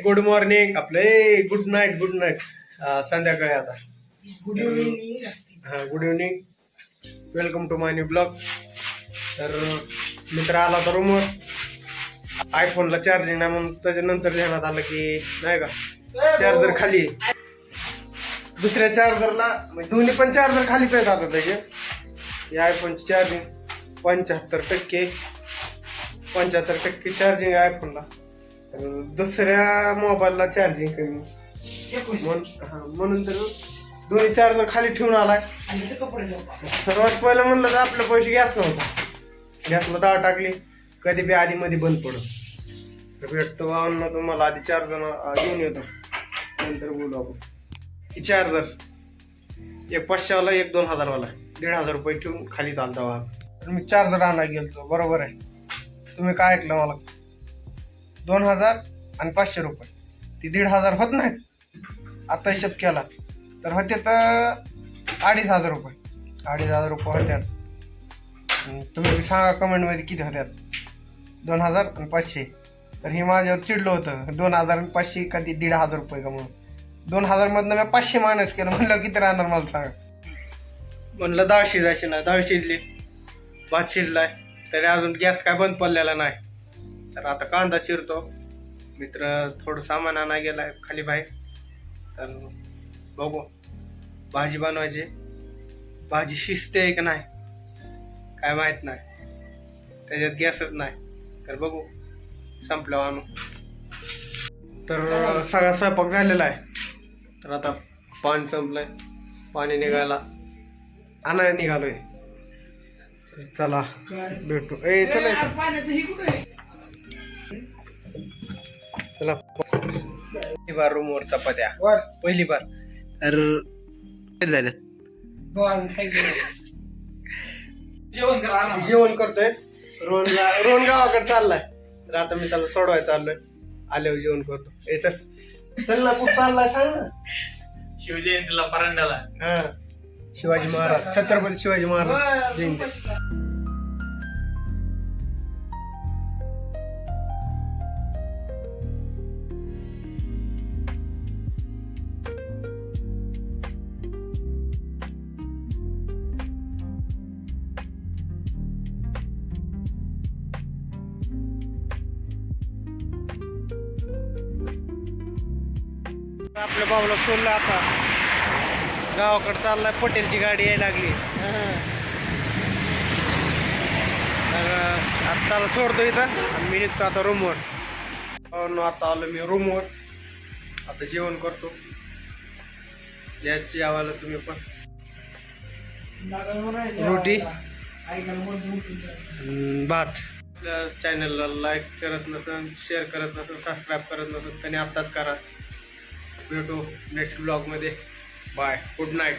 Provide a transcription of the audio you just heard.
Good morning आपले good night संध्याकाळी आता गुड इव्हनिंग. हां good evening. Welcome to my new blog. तर मित्र आला तर रूमवर आयफोनला चार्जिंग नाही म्हणून त्याच्यानंतर ध्यानात आलं की नाही का चार्जर खाली आहे. दुसऱ्या चार्जरला म्हणजे दोन्ही पण चार्जर खालीच आहेत आता त्याचे. या आयफोनची चार्जिंग 75% चार्जिंग आहे आयफोनला. दुसऱ्या मोबाईलला चार्जिंग कमी म्हणून तर दोन्ही चार्जर खाली ठेवून आलाय. सर्वात पहिलं म्हणलं तर आपले पैसे गॅस नव्हता. गॅसला डाळ टाकली कधी बी आधी मध्ये बंद पडत भेटतो अन्न तुम्हाला आधी चार्जर घेऊन येतो नंतर बोलू आपण. चार्जर एक 500 वाला एक 2000 वाला 1500 रुपये ठेवून खाली चालता वा. तर मी चार्जर आणायला गेलतो बरोबर आहे. तुम्ही काय ऐकलं मला 2000 आणि 500 रुपये ती 1500 होत नाहीत. आता हिशोब केला तर होते तर 2500 रुपये 2500 रुपये होत्यात. तुम्ही सांगा कमेंटमध्ये किती होत्यात 2000 आणि 500. तर हे माझ्यावर चिडलं होतं 2000 आणि 500 का ती 1500 रुपये का म्हणून. 2000 मधनं मी 500 मायनस केलं. म्हणलं किती राहणार मला सांगा. म्हणलं डाळ शिजायची नाही. डाळ शिजली भात शिजलाय तरी अजून गॅस काय बंद पडलेला नाही. तर आता कांदा चिरतो. मित्र थोडं सामान आणा गेलाय खाली बाहेर. तर बघू भाजी बनवायची. भाजी शिजते का नाही काय माहित नाही. त्याच्यात गॅसच नाही तर बघू संपल्यावर आणू. तर सगळा स्वयंपाक झालेला आहे. तर आता पाणी संपलंय. पाणी निघायला आणायला निघालोय. चला भेटू. चला चला पहिली बार रूमवर चपात्या पहिली बार. तर झालं जेवण करतोय. रोहन गावाकडे चाललाय. तर आता मी त्याला सोडवायला चाललोय. आल्यावर जेवण करतो. चल ना कुठं चाललाय सांग ना. शिवजयंतीला परांड्याला. हा शिवाजी महाराज छत्रपती शिवाजी महाराज जयंती. आपल्या भाऊला सोडलं आता गावाकडे चाललाय. पटेलची गाडी यायला लागली. तर आता त्याला सोडतो इथं आणि मी निघतो आता रूमवर. आता आलो मी रूमवर. आता जेवण करतो. याची आवाला तुम्ही पण रोटी भात. आपल्या चॅनलला लाईक करत नसेल शेअर करत नसेल सबस्क्राईब करत नसेल त्यांनी आत्ताच करा. भेटू नेक्स्ट ब्लॉगमध्ये. Bye good night.